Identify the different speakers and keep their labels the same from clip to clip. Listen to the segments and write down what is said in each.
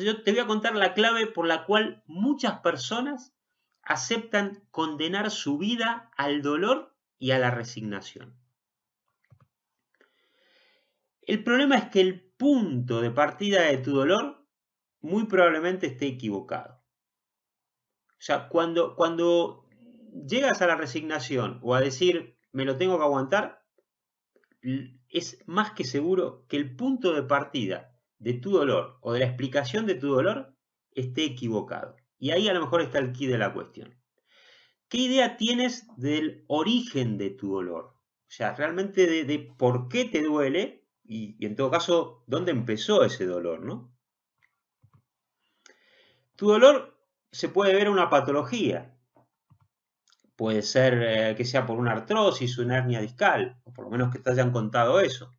Speaker 1: Yo te voy a contar la clave por la cual muchas personas aceptan condenar su vida al dolor y a la resignación. El problema es que el punto de partida de tu dolor muy probablemente esté equivocado. O sea, cuando llegas a la resignación o a decir me lo tengo que aguantar, es más que seguro que el punto de partida de tu dolor o de la explicación de tu dolor esté equivocado. Y ahí a lo mejor está el quid de la cuestión. ¿Qué idea tienes del origen de tu dolor? O sea, realmente de por qué te duele y en todo caso, ¿dónde empezó ese dolor, no? Tu dolor se puede ver una patología. Puede ser que sea por una artrosis, una hernia discal, o por lo menos que te hayan contado eso.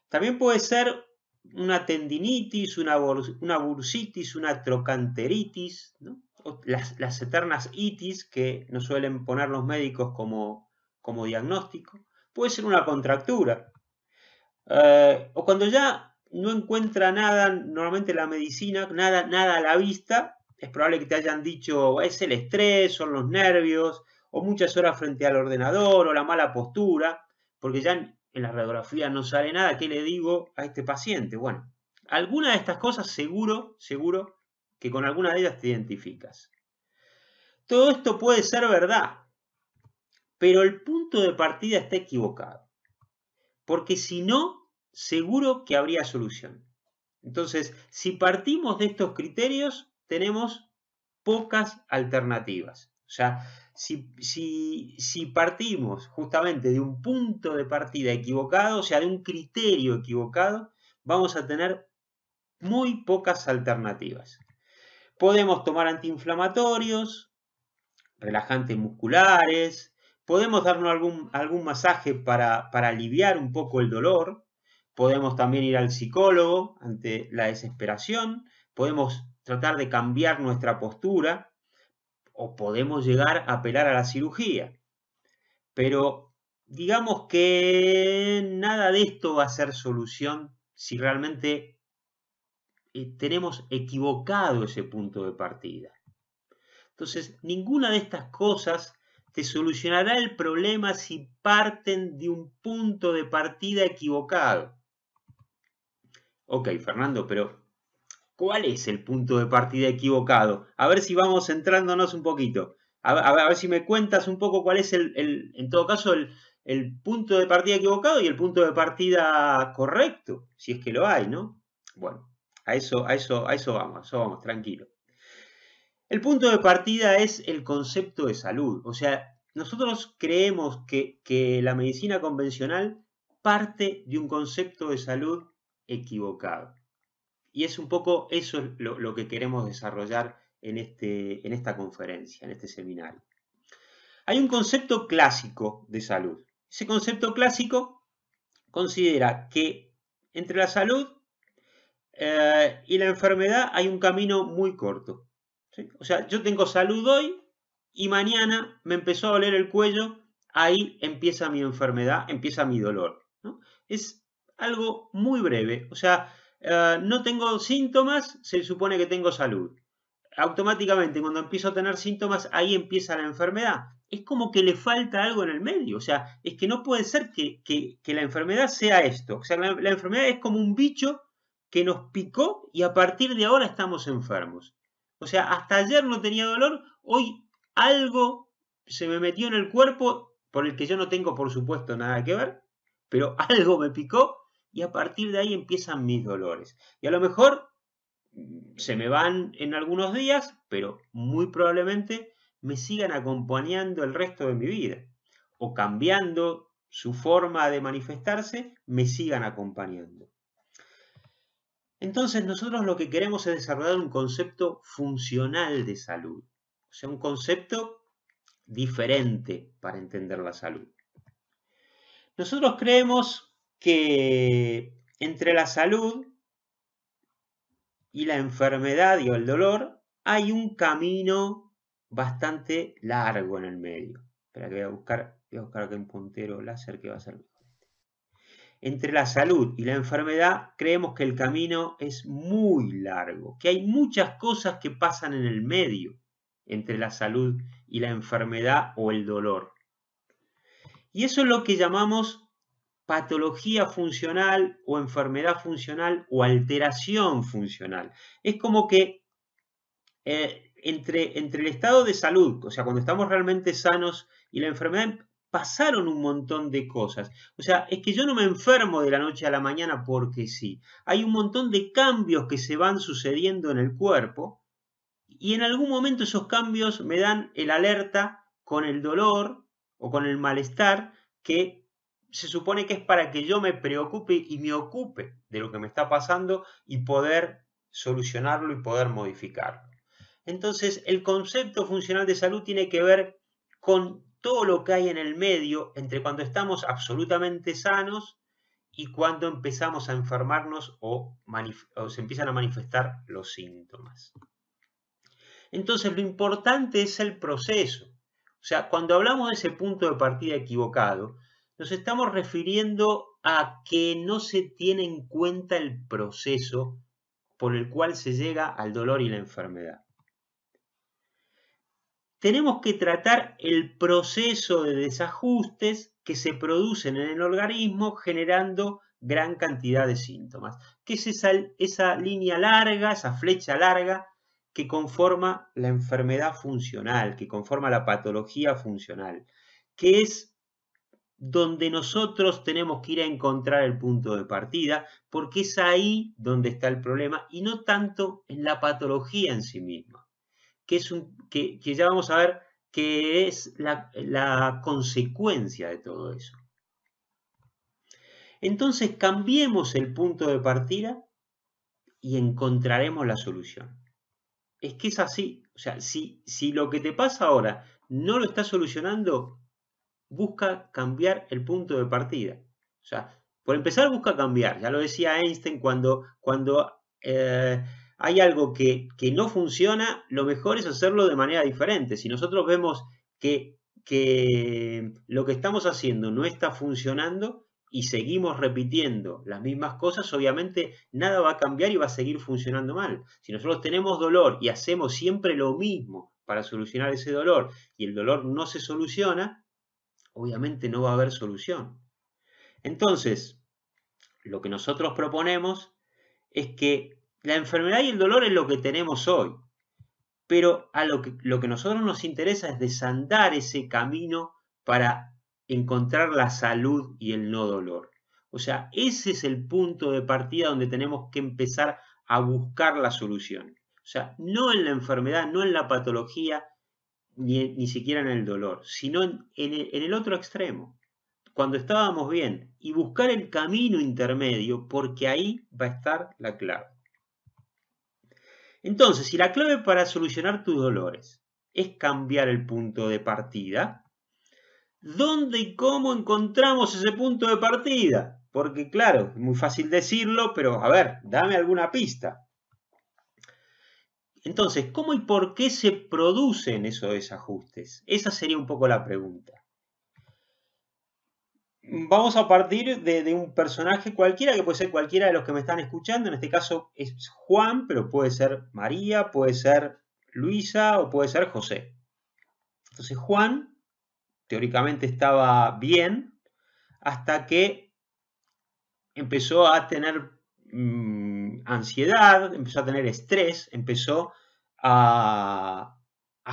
Speaker 1: También puede ser una tendinitis, una bursitis, una trocanteritis, ¿no? Las eternas itis que nos suelen poner los médicos como diagnóstico. Puede ser una contractura. O cuando ya no encuentra nada, normalmente la medicina, nada a la vista, es probable que te hayan dicho es el estrés, son los nervios, o muchas horas frente al ordenador, o la mala postura, porque ya en la radiografía no sale nada. ¿Qué le digo a este paciente? Bueno, alguna de estas cosas seguro que con alguna de ellas te identificas. Todo esto puede ser verdad, pero el punto de partida está equivocado, porque si no, seguro que habría solución. Entonces, si partimos de estos criterios, tenemos pocas alternativas. O sea, si partimos justamente de un punto de partida equivocado, o sea, de un criterio equivocado, vamos a tener muy pocas alternativas. Podemos tomar antiinflamatorios, relajantes musculares, podemos darnos algún masaje para aliviar un poco el dolor, podemos también ir al psicólogo ante la desesperación, podemos tratar de cambiar nuestra postura o podemos llegar a apelar a la cirugía. Pero digamos que nada de esto va a ser solución si realmente tenemos equivocado ese punto de partida. Entonces, ninguna de estas cosas te solucionará el problema si parten de un punto de partida equivocado. Ok, Fernando, pero ¿cuál es el punto de partida equivocado? A ver si vamos centrándonos un poquito. A ver si me cuentas un poco cuál es en todo caso, el punto de partida equivocado y el punto de partida correcto, si es que lo hay, ¿no? Bueno, a eso vamos, tranquilo. El punto de partida es el concepto de salud. O sea, nosotros creemos que la medicina convencional parte de un concepto de salud equivocado. Y es un poco eso lo que queremos desarrollar en esta conferencia, en este seminario. Hay un concepto clásico de salud. Ese concepto clásico considera que entre la salud y la enfermedad hay un camino muy corto. ¿Sí? O sea, yo tengo salud hoy y mañana me empezó a doler el cuello, ahí empieza mi enfermedad, empieza mi dolor, ¿no? Es algo muy breve, o sea, no tengo síntomas, se supone que tengo salud. Automáticamente cuando empiezo a tener síntomas, ahí empieza la enfermedad. Es como que le falta algo en el medio, o sea, es que no puede ser que la enfermedad sea esto. O sea, la enfermedad es como un bicho que nos picó y a partir de ahora estamos enfermos. O sea, hasta ayer no tenía dolor, hoy algo se me metió en el cuerpo por el que yo no tengo, por supuesto, nada que ver, pero algo me picó y a partir de ahí empiezan mis dolores. Y a lo mejor se me van en algunos días, pero muy probablemente me sigan acompañando el resto de mi vida. O cambiando su forma de manifestarse, me sigan acompañando. Entonces nosotros lo que queremos es desarrollar un concepto funcional de salud. O sea, un concepto diferente para entender la salud. Nosotros creemos que entre la salud y la enfermedad y el dolor hay un camino bastante largo en el medio. Espera que voy a buscar acá un puntero láser que va a ser mejor. entre la salud y la enfermedad, creemos que el camino es muy largo, que hay muchas cosas que pasan en el medio entre la salud y la enfermedad o el dolor. Y eso es lo que llamamos patología funcional o enfermedad funcional o alteración funcional. Es como que entre el estado de salud, o sea, cuando estamos realmente sanos y la enfermedad, pasaron un montón de cosas. O sea, es que yo no me enfermo de la noche a la mañana porque sí. Hay un montón de cambios que se van sucediendo en el cuerpo y en algún momento esos cambios me dan el alerta con el dolor o con el malestar que se supone que es para que yo me preocupe y me ocupe de lo que me está pasando y poder solucionarlo y poder modificarlo. Entonces, el concepto funcional de salud tiene que ver con todo lo que hay en el medio entre cuando estamos absolutamente sanos y cuando empezamos a enfermarnos o se empiezan a manifestar los síntomas. Entonces, lo importante es el proceso. O sea, cuando hablamos de ese punto de partida equivocado, nos estamos refiriendo a que no se tiene en cuenta el proceso por el cual se llega al dolor y la enfermedad. Tenemos que tratar el proceso de desajustes que se producen en el organismo generando gran cantidad de síntomas, que es esa línea larga, esa flecha larga que conforma la enfermedad funcional, que conforma la patología funcional, que es donde nosotros tenemos que ir a encontrar el punto de partida, porque es ahí donde está el problema y no tanto en la patología en sí misma, que ya vamos a ver que es la consecuencia de todo eso. Entonces cambiemos el punto de partida y encontraremos la solución. Es que es así, o sea, si lo que te pasa ahora no lo estás solucionando, busca cambiar el punto de partida. O sea, por empezar busca cambiar, ya lo decía Einstein, cuando hay algo que no funciona, lo mejor es hacerlo de manera diferente. Si nosotros vemos que lo que estamos haciendo no está funcionando y seguimos repitiendo las mismas cosas, obviamente nada va a cambiar y va a seguir funcionando mal. Si nosotros tenemos dolor y hacemos siempre lo mismo para solucionar ese dolor y el dolor no se soluciona, obviamente no va a haber solución. Entonces, lo que nosotros proponemos es que la enfermedad y el dolor es lo que tenemos hoy, pero lo que a nosotros nos interesa es desandar ese camino para encontrar la salud y el no dolor. O sea, ese es el punto de partida donde tenemos que empezar a buscar la solución. O sea, no en la enfermedad, no en la patología, ni siquiera en el dolor, sino en el otro extremo, cuando estábamos bien, y buscar el camino intermedio, porque ahí va a estar la clave. Entonces, si la clave para solucionar tus dolores es cambiar el punto de partida, ¿dónde y cómo encontramos ese punto de partida? Porque claro, es muy fácil decirlo, pero a ver, dame alguna pista. Entonces, ¿cómo y por qué se producen esos desajustes? Esa sería un poco la pregunta. Vamos a partir de un personaje cualquiera, que puede ser cualquiera de los que me están escuchando. En este caso es Juan, pero puede ser María, puede ser Luisa o puede ser José. Entonces Juan teóricamente estaba bien hasta que empezó a tener ansiedad, empezó a tener estrés, empezó a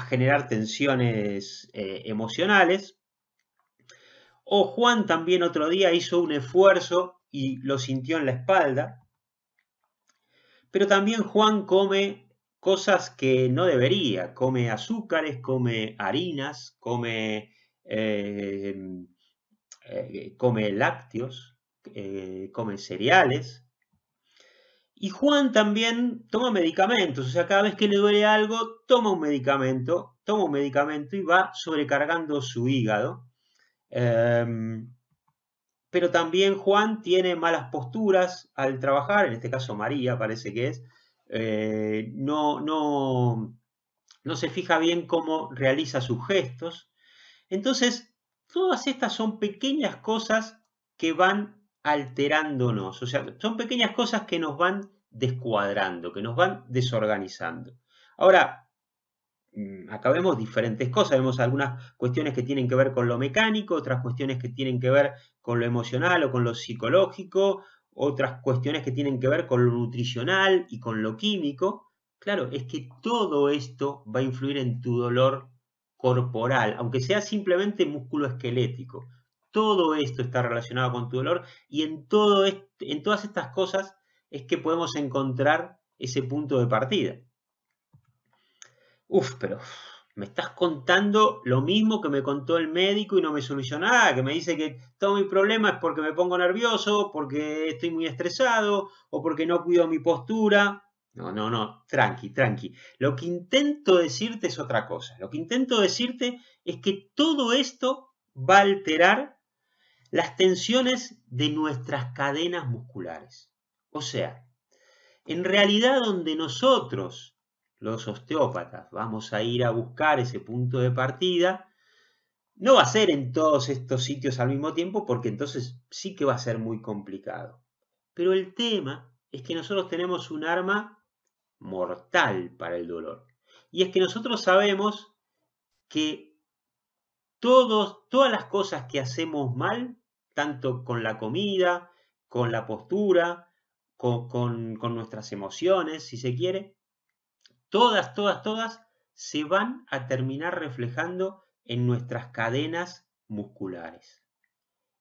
Speaker 1: generar tensiones emocionales. O Juan también otro día hizo un esfuerzo y lo sintió en la espalda. Pero también Juan come cosas que no debería. Come azúcares, come harinas, come lácteos, come cereales. Y Juan también toma medicamentos. O sea, cada vez que le duele algo, toma un medicamento y va sobrecargando su hígado. Pero también Juan tiene malas posturas al trabajar, en este caso María parece que es, no se fija bien cómo realiza sus gestos. Entonces, todas estas son pequeñas cosas que van alterándonos. O sea, son pequeñas cosas que nos van descuadrando, que nos van desorganizando. Ahora, acá vemos diferentes cosas, vemos algunas cuestiones que tienen que ver con lo mecánico, otras cuestiones que tienen que ver con lo emocional o con lo psicológico, otras cuestiones que tienen que ver con lo nutricional y con lo químico. Claro, es que todo esto va a influir en tu dolor corporal, aunque sea simplemente músculo esquelético. Todo esto está relacionado con tu dolor y en todas estas cosas es que podemos encontrar ese punto de partida. Pero me estás contando lo mismo que me contó el médico y no me soluciona nada, que me dice que todo mi problema es porque me pongo nervioso, porque estoy muy estresado o porque no cuido mi postura. No, tranqui. Lo que intento decirte es otra cosa. Lo que intento decirte es que todo esto va a alterar las tensiones de nuestras cadenas musculares. O sea, en realidad donde nosotros, los osteópatas, vamos a ir a buscar ese punto de partida, no va a ser en todos estos sitios al mismo tiempo, porque entonces sí que va a ser muy complicado. Pero el tema es que nosotros tenemos un arma mortal para el dolor. Y es que nosotros sabemos que todas las cosas que hacemos mal, tanto con la comida, con la postura, con nuestras emociones, si se quiere, todas se van a terminar reflejando en nuestras cadenas musculares.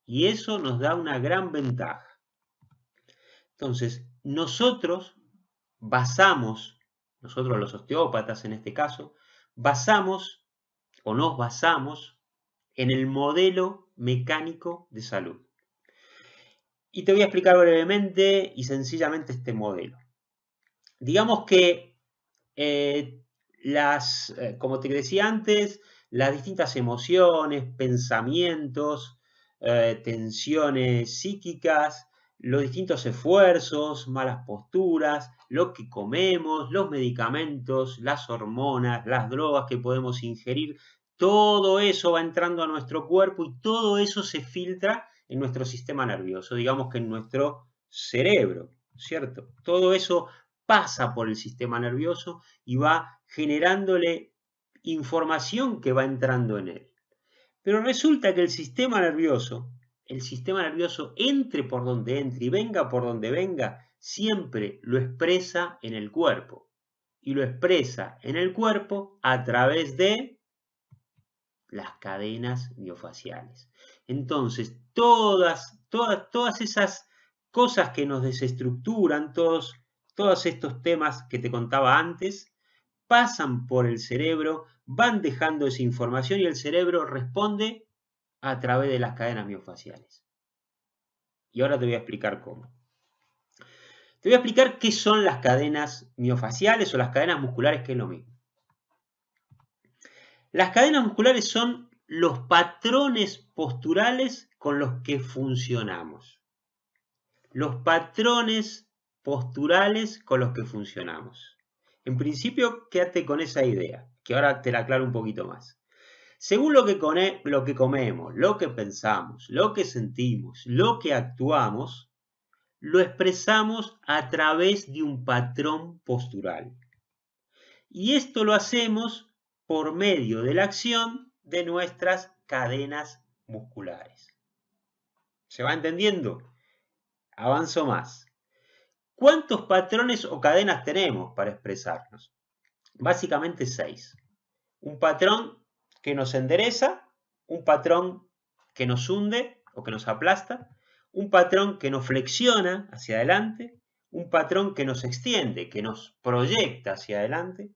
Speaker 1: Y eso nos da una gran ventaja. Entonces, nosotros los osteópatas en este caso, nos basamos en el modelo mecánico de salud. Y te voy a explicar brevemente y sencillamente este modelo. Digamos que como te decía antes, las distintas emociones, pensamientos, tensiones psíquicas, los distintos esfuerzos, malas posturas, lo que comemos, los medicamentos, las hormonas, las drogas que podemos ingerir, todo eso va entrando a nuestro cuerpo y todo eso se filtra en nuestro sistema nervioso, digamos que en nuestro cerebro, ¿cierto? Todo eso pasa por el sistema nervioso y va generándole información que va entrando en él. Pero resulta que el sistema nervioso entre por donde entre y venga por donde venga, siempre lo expresa en el cuerpo. Y lo expresa en el cuerpo a través de las cadenas miofaciales. Entonces, todas esas cosas que nos desestructuran, todos estos temas que te contaba antes, pasan por el cerebro, van dejando esa información y el cerebro responde a través de las cadenas miofaciales. Y ahora te voy a explicar cómo. Te voy a explicar qué son las cadenas miofaciales o las cadenas musculares, que es lo mismo. Las cadenas musculares son los patrones posturales con los que funcionamos. Los patrones posturales con los que funcionamos. En principio, quédate con esa idea, que ahora te la aclaro un poquito más. Según lo que comemos, lo que pensamos, lo que sentimos, lo que actuamos, lo expresamos a través de un patrón postural. Y esto lo hacemos por medio de la acción de nuestras cadenas musculares. ¿Se va entendiendo? Avanzo más. ¿Cuántos patrones o cadenas tenemos para expresarnos? Básicamente 6. Un patrón que nos endereza, un patrón que nos hunde o que nos aplasta, un patrón que nos flexiona hacia adelante, un patrón que nos extiende, que nos proyecta hacia adelante,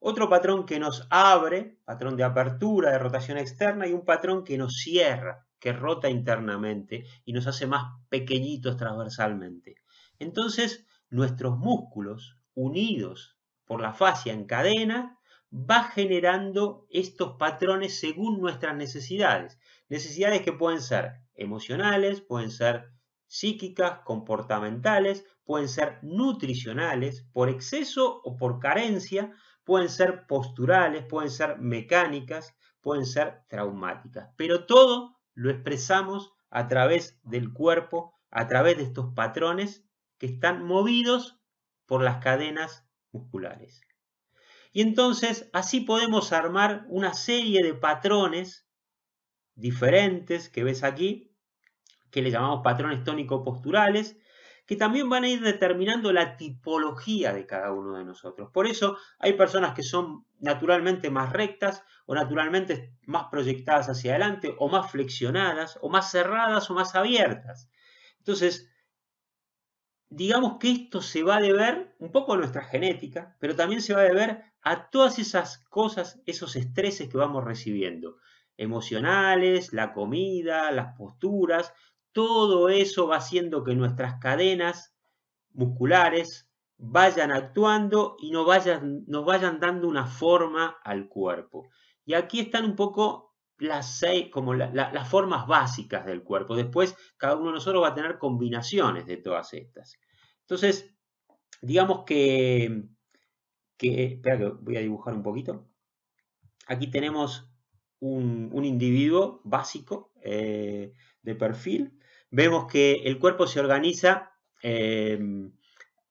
Speaker 1: otro patrón que nos abre, patrón de apertura, de rotación externa, y un patrón que nos cierra, que rota internamente y nos hace más pequeñitos transversalmente. Entonces, nuestros músculos, unidos por la fascia en cadena, va generando estos patrones según nuestras necesidades. Necesidades que pueden ser emocionales, pueden ser psíquicas, comportamentales, pueden ser nutricionales, por exceso o por carencia, pueden ser posturales, pueden ser mecánicas, pueden ser traumáticas. Pero todo lo expresamos a través del cuerpo a través de estos patrones que están movidos por las cadenas musculares. Y entonces así podemos armar una serie de patrones diferentes que ves aquí, que le llamamos patrones tónico-posturales, que también van a ir determinando la tipología de cada uno de nosotros. Por eso hay personas que son naturalmente más rectas o naturalmente más proyectadas hacia adelante o más flexionadas o más cerradas o más abiertas. Entonces, digamos que esto se va a deber un poco a nuestra genética, pero también se va a deber a todas esas cosas, esos estreses que vamos recibiendo, emocionales, la comida, las posturas, todo eso va haciendo que nuestras cadenas musculares vayan actuando y nos vayan dando una forma al cuerpo. Y aquí están un poco las formas básicas del cuerpo. Después cada uno de nosotros va a tener combinaciones de todas estas. Entonces, digamos que espera que voy a dibujar un poquito. Aquí tenemos un individuo básico de perfil. Vemos que el cuerpo se organiza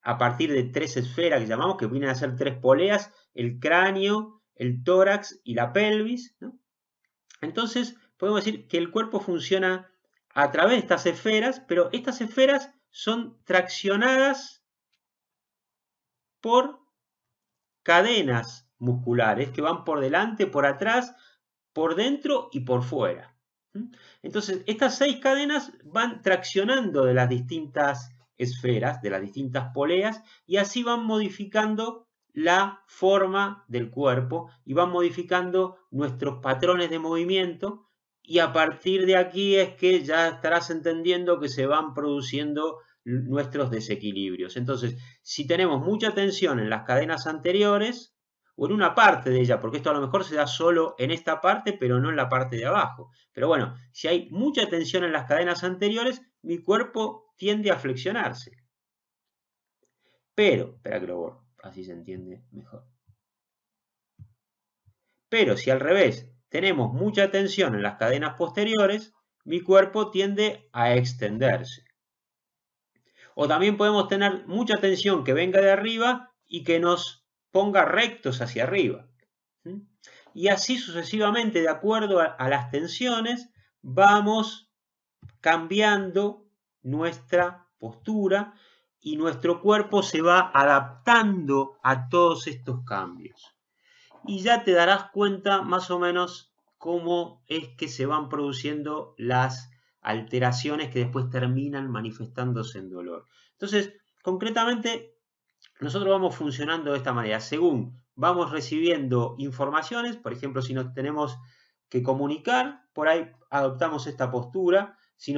Speaker 1: a partir de 3 esferas que llamamos, que vienen a ser 3 poleas, el cráneo, el tórax y la pelvis, ¿no? Entonces, podemos decir que el cuerpo funciona a través de estas esferas, pero estas esferas son traccionadas por cadenas musculares que van por delante, por atrás, por dentro y por fuera. Entonces, estas 6 cadenas van traccionando de las distintas esferas, de las distintas poleas, y así van modificando la forma del cuerpo y van modificando nuestros patrones de movimiento, y a partir de aquí es que ya estarás entendiendo que se van produciendo nuestros desequilibrios. Entonces, si tenemos mucha tensión en las cadenas anteriores, o en una parte de ella, porque esto a lo mejor se da solo en esta parte, pero no en la parte de abajo. Pero bueno, si hay mucha tensión en las cadenas anteriores, mi cuerpo tiende a flexionarse. Pero, espera que lo borro, así se entiende mejor. Pero si al revés tenemos mucha tensión en las cadenas posteriores, mi cuerpo tiende a extenderse. O también podemos tener mucha tensión que venga de arriba y que nos ponga rectos hacia arriba. Y así sucesivamente, de acuerdo a las tensiones, vamos cambiando nuestra postura y nuestro cuerpo se va adaptando a todos estos cambios. Y ya te darás cuenta más o menos cómo es que se van produciendo las alteraciones que después terminan manifestándose en dolor. Entonces, concretamente, nosotros vamos funcionando de esta manera. Según vamos recibiendo informaciones, por ejemplo, si nos tenemos que comunicar, por ahí adoptamos esta postura. Si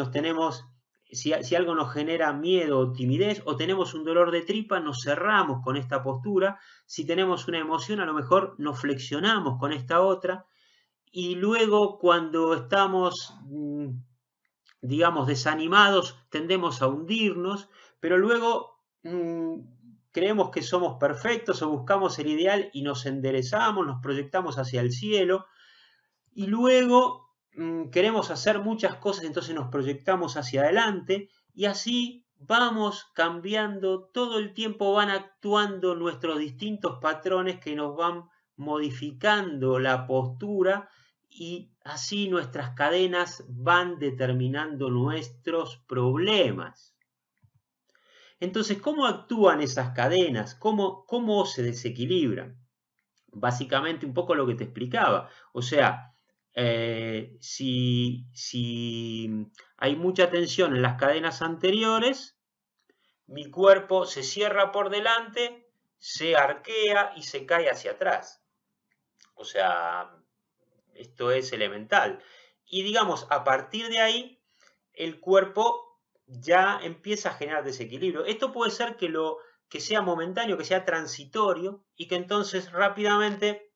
Speaker 1: algo nos genera miedo o timidez, o tenemos un dolor de tripa, nos cerramos con esta postura. Si tenemos una emoción, a lo mejor nos flexionamos con esta otra. Y luego, cuando estamos, digamos, desanimados, tendemos a hundirnos, pero luego creemos que somos perfectos o buscamos el ideal y nos enderezamos, nos proyectamos hacia el cielo, y luego queremos hacer muchas cosas, entonces nos proyectamos hacia adelante, y así vamos cambiando, todo el tiempo van actuando nuestros distintos patrones que nos van modificando la postura, y así nuestras cadenas van determinando nuestros problemas. Entonces, ¿cómo actúan esas cadenas? ¿Cómo se desequilibran? Básicamente un poco lo que te explicaba. O sea, si hay mucha tensión en las cadenas anteriores, mi cuerpo se cierra por delante, se arquea y se cae hacia atrás. O sea, esto es elemental. Y digamos, a partir de ahí, el cuerpo ya empieza a generar desequilibrio. Esto puede ser que sea momentáneo, que sea transitorio, y que entonces rápidamente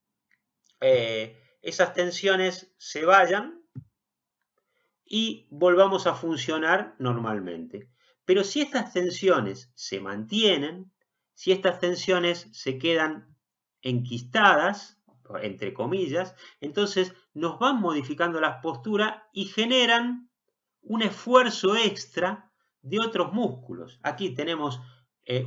Speaker 1: esas tensiones se vayan y volvamos a funcionar normalmente. Pero si estas tensiones se mantienen, si estas tensiones se quedan enquistadas, entre comillas, entonces nos van modificando las posturas y generan un esfuerzo extra de otros músculos. Aquí tenemos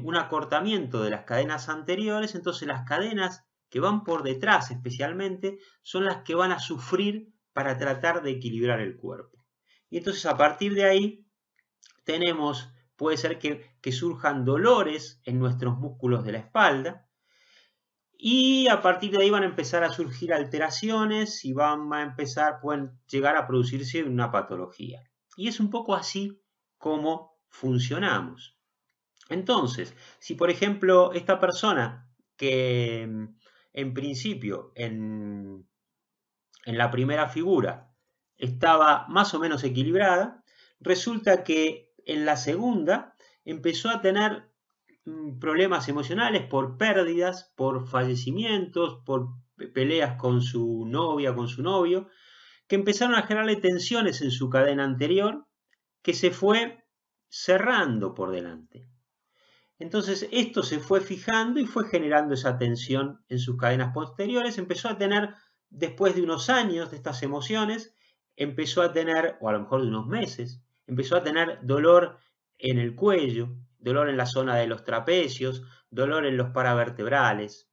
Speaker 1: un acortamiento de las cadenas anteriores, entonces las cadenas que van por detrás especialmente son las que van a sufrir para tratar de equilibrar el cuerpo. Y entonces a partir de ahí puede ser que surjan dolores en nuestros músculos de la espalda, y a partir de ahí van a empezar a surgir alteraciones y pueden llegar a producirse una patología. Y es un poco así como funcionamos. Entonces, si por ejemplo esta persona que en principio en la primera figura estaba más o menos equilibrada, resulta que en la segunda empezó a tener problemas emocionales por pérdidas, por fallecimientos, por peleas con su novia, con su novio, que empezaron a generarle tensiones en su cadena anterior que se fue cerrando por delante. Entonces esto se fue fijando y fue generando esa tensión en sus cadenas posteriores. Empezó a tener, después de unos años de estas emociones, empezó a tener, o a lo mejor de unos meses, empezó a tener dolor en el cuello, dolor en la zona de los trapecios, dolor en los paravertebrales.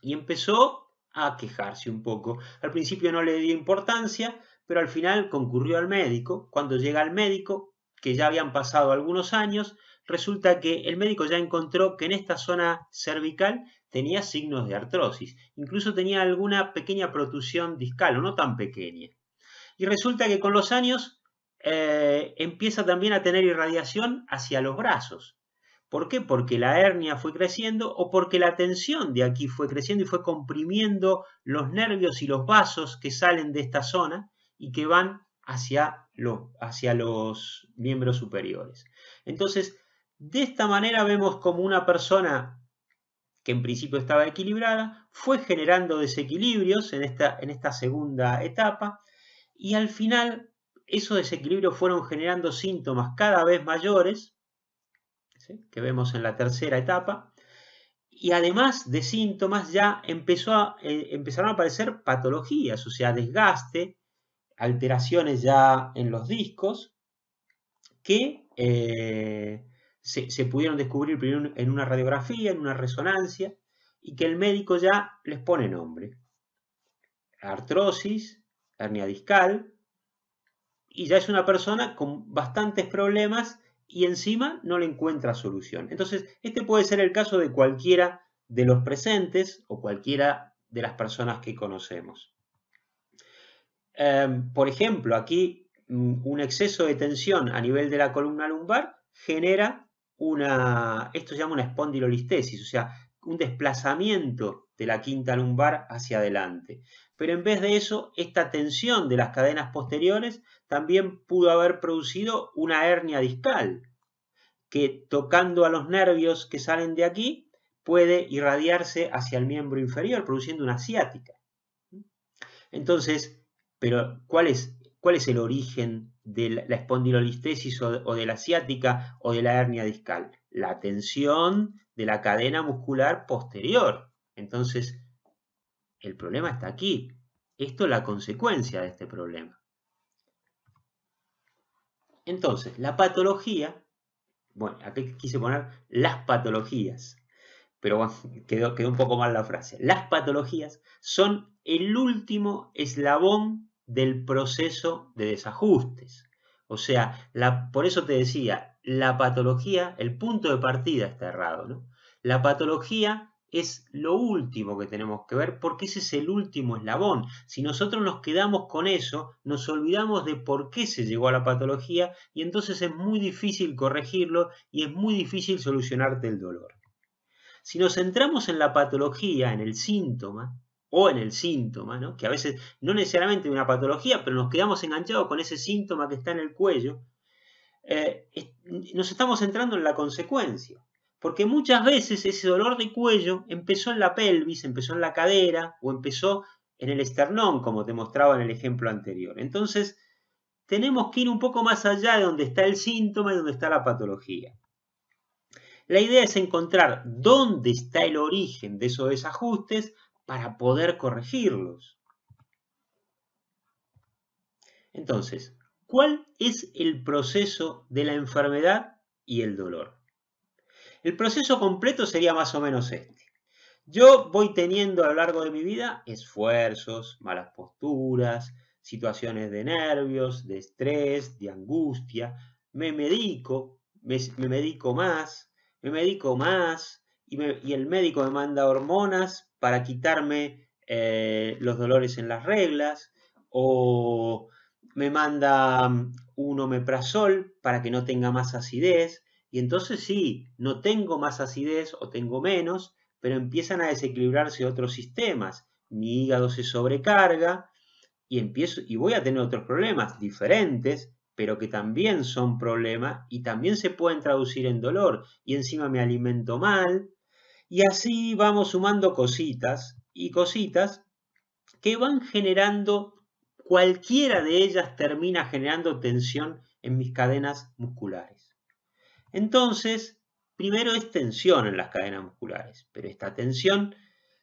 Speaker 1: Y empezó a quejarse un poco. Al principio no le dio importancia, pero al final concurrió al médico. Cuando llega al médico, que ya habían pasado algunos años, resulta que el médico ya encontró que en esta zona cervical tenía signos de artrosis. Incluso tenía alguna pequeña protusión discal, o no tan pequeña. Y resulta que con los años empieza también a tener irradiación hacia los brazos. ¿Por qué? Porque la hernia fue creciendo o porque la tensión de aquí fue creciendo y fue comprimiendo los nervios y los vasos que salen de esta zona y que van hacia los miembros superiores. Entonces, de esta manera vemos como una persona que en principio estaba equilibrada fue generando desequilibrios en esta segunda etapa, y al final esos desequilibrios fueron generando síntomas cada vez mayores, ¿sí?, que vemos en la tercera etapa, y además de síntomas ya empezaron a aparecer patologías, o sea, desgaste, alteraciones ya en los discos, que se pudieron descubrir primero en una radiografía, en una resonancia, y que el médico ya les pone nombre. Artrosis, hernia discal, y ya es una persona con bastantes problemas y encima no le encuentra solución. Entonces, este puede ser el caso de cualquiera de los presentes o cualquiera de las personas que conocemos. Por ejemplo, aquí un exceso de tensión a nivel de la columna lumbar genera esto se llama una espondilolistesis, o sea, un desplazamiento de la quinta lumbar hacia adelante. Pero en vez de eso, esta tensión de las cadenas posteriores también pudo haber producido una hernia discal, que tocando a los nervios que salen de aquí, puede irradiarse hacia el miembro inferior, produciendo una ciática. Entonces, pero ¿cuál es el origen de la espondilolistesis o de la ciática o de la hernia discal? La tensión de la cadena muscular posterior. Entonces, el problema está aquí. Esto es la consecuencia de este problema. Entonces, la patología, bueno, aquí quise poner las patologías, pero bueno, quedó un poco mal la frase. Las patologías son el último eslabón del proceso de desajustes. O sea, por eso te decía, la patología, el punto de partida está errado, ¿no? La patología es lo último que tenemos que ver porque ese es el último eslabón. Si nosotros nos quedamos con eso, nos olvidamos de por qué se llegó a la patología y entonces es muy difícil corregirlo y es muy difícil solucionarte el dolor. Si nos centramos en la patología, en el síntoma, ¿no?, que a veces no necesariamente es una patología, pero nos quedamos enganchados con ese síntoma que está en el cuello, nos estamos centrando en la consecuencia. Porque muchas veces ese dolor de cuello empezó en la pelvis, empezó en la cadera o empezó en el esternón, como te mostraba en el ejemplo anterior. Entonces, tenemos que ir un poco más allá de donde está el síntoma y donde está la patología. La idea es encontrar dónde está el origen de esos desajustes para poder corregirlos. Entonces, ¿cuál es el proceso de la enfermedad y el dolor? El proceso completo sería más o menos este. Yo voy teniendo a lo largo de mi vida esfuerzos, malas posturas, situaciones de nervios, de estrés, de angustia. Me medico, me medico más, y el médico me manda hormonas para quitarme los dolores en las reglas, o me manda un omeprazol para que no tenga más acidez. Y entonces sí, no tengo más acidez o tengo menos, pero empiezan a desequilibrarse otros sistemas. Mi hígado se sobrecarga y voy a tener otros problemas diferentes, pero que también son problemas y también se pueden traducir en dolor. Y encima me alimento mal. Y así vamos sumando cositas y cositas que van generando, cualquiera de ellas termina generando tensión en mis cadenas musculares. Entonces, primero es tensión en las cadenas musculares, pero esta tensión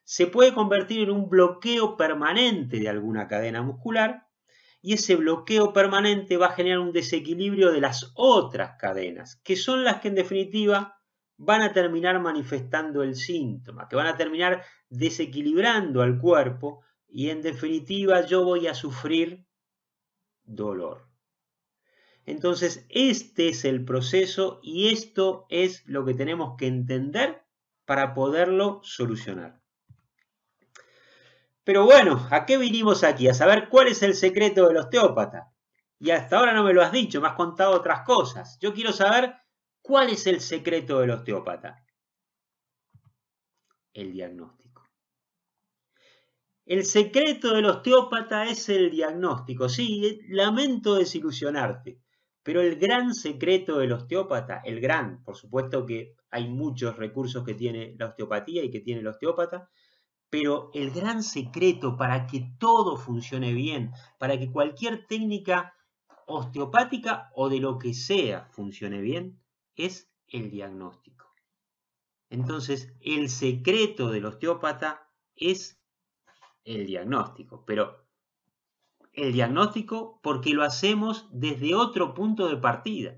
Speaker 1: se puede convertir en un bloqueo permanente de alguna cadena muscular y ese bloqueo permanente va a generar un desequilibrio de las otras cadenas, que son las que en definitiva van a terminar manifestando el síntoma, que van a terminar desequilibrando al cuerpo y en definitiva yo voy a sufrir dolor. Entonces, este es el proceso y esto es lo que tenemos que entender para poderlo solucionar. Pero bueno, ¿a qué vinimos aquí? A saber cuál es el secreto del osteópata. Y hasta ahora no me lo has dicho, me has contado otras cosas. Yo quiero saber cuál es el secreto del osteópata. El diagnóstico. El secreto del osteópata es el diagnóstico. Sí, lamento desilusionarte. Pero el gran secreto del osteópata, por supuesto que hay muchos recursos que tiene la osteopatía y que tiene el osteópata, pero el gran secreto para que todo funcione bien, para que cualquier técnica osteopática o de lo que sea funcione bien, es el diagnóstico. Entonces, el secreto del osteópata es el diagnóstico, pero el diagnóstico porque lo hacemos desde otro punto de partida.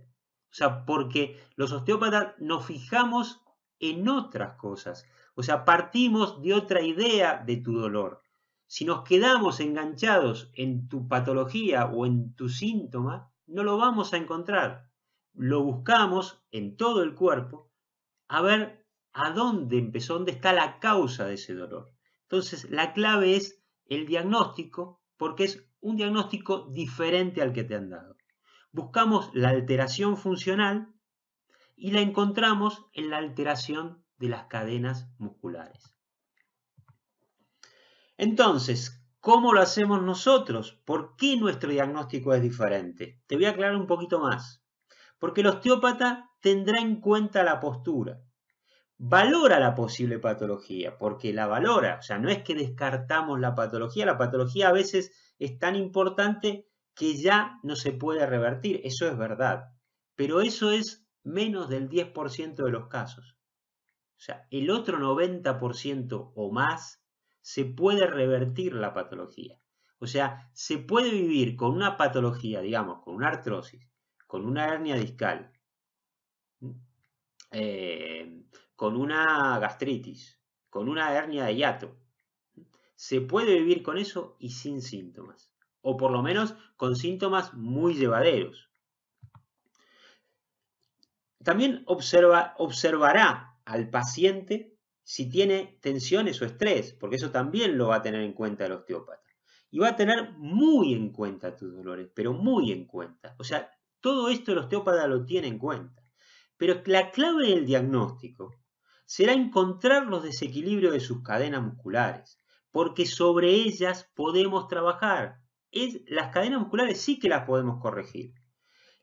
Speaker 1: O sea, porque los osteópatas nos fijamos en otras cosas. O sea, partimos de otra idea de tu dolor. Si nos quedamos enganchados en tu patología o en tu síntoma, no lo vamos a encontrar. Lo buscamos en todo el cuerpo a ver a dónde empezó, dónde está la causa de ese dolor. Entonces, la clave es el diagnóstico, porque es un diagnóstico diferente al que te han dado. Buscamos la alteración funcional y la encontramos en la alteración de las cadenas musculares. Entonces, ¿cómo lo hacemos nosotros? ¿Por qué nuestro diagnóstico es diferente? Te voy a aclarar un poquito más. Porque el osteópata tendrá en cuenta la postura. Valora la posible patología, porque la valora. O sea, no es que descartamos la patología a veces es tan importante que ya no se puede revertir. Eso es verdad. Pero eso es menos del 10% de los casos. O sea, el otro 90% o más se puede revertir la patología. O sea, se puede vivir con una patología, digamos, con una artrosis, con una hernia discal, con una gastritis, con una hernia de hiato. Se puede vivir con eso y sin síntomas. O por lo menos con síntomas muy llevaderos. También observará al paciente si tiene tensiones o estrés, porque eso también lo va a tener en cuenta el osteópata. Y va a tener muy en cuenta tus dolores, pero muy en cuenta. O sea, todo esto el osteópata lo tiene en cuenta. Pero la clave del diagnóstico será encontrar los desequilibrios de sus cadenas musculares, porque sobre ellas podemos trabajar. Las cadenas musculares sí que las podemos corregir.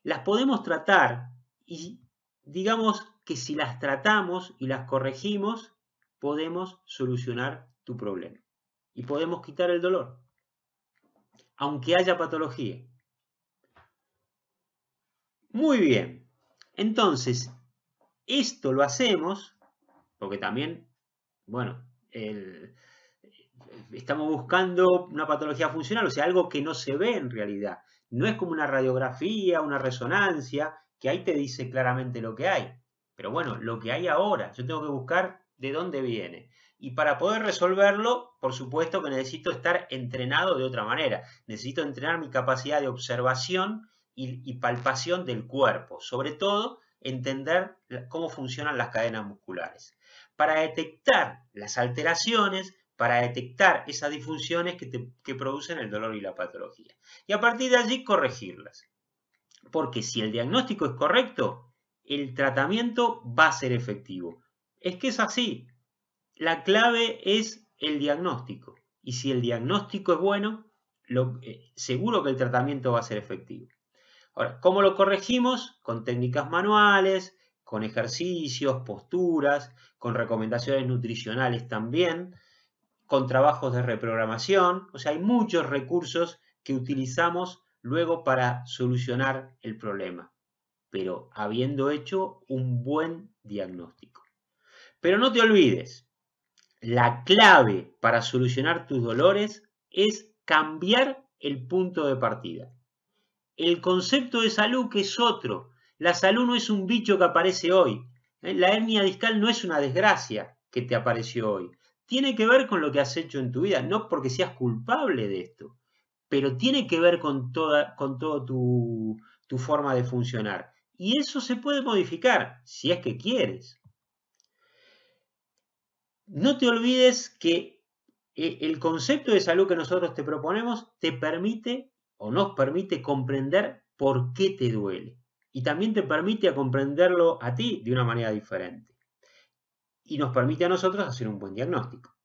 Speaker 1: Las podemos tratar y digamos que si las tratamos y las corregimos, podemos solucionar tu problema y podemos quitar el dolor, aunque haya patología. Muy bien, entonces, esto lo hacemos porque también, bueno, estamos buscando una patología funcional, o sea, algo que no se ve en realidad. No es como una radiografía, una resonancia, que ahí te dice claramente lo que hay. Pero bueno, lo que hay ahora, yo tengo que buscar de dónde viene. Y para poder resolverlo, por supuesto que necesito estar entrenado de otra manera. Necesito entrenar mi capacidad de observación y palpación del cuerpo. Sobre todo, entender cómo funcionan las cadenas musculares. Para detectar las alteraciones, para detectar esas disfunciones que producen el dolor y la patología. Y a partir de allí corregirlas. Porque si el diagnóstico es correcto, el tratamiento va a ser efectivo. Es que es así. La clave es el diagnóstico. Y si el diagnóstico es bueno, seguro que el tratamiento va a ser efectivo. Ahora, ¿cómo lo corregimos? Con técnicas manuales, con ejercicios, posturas, con recomendaciones nutricionales también, con trabajos de reprogramación. O sea, hay muchos recursos que utilizamos luego para solucionar el problema, pero habiendo hecho un buen diagnóstico. Pero no te olvides, la clave para solucionar tus dolores es cambiar el punto de partida. El concepto de salud que es otro. La salud no es un bicho que aparece hoy. La hernia discal no es una desgracia que te apareció hoy. Tiene que ver con lo que has hecho en tu vida, no porque seas culpable de esto, pero tiene que ver con toda tu forma de funcionar. Y eso se puede modificar, si es que quieres. No te olvides que el concepto de salud que nosotros te proponemos te permite o nos permite comprender por qué te duele. Y también te permite comprenderlo a ti de una manera diferente. Y nos permite a nosotros hacer un buen diagnóstico.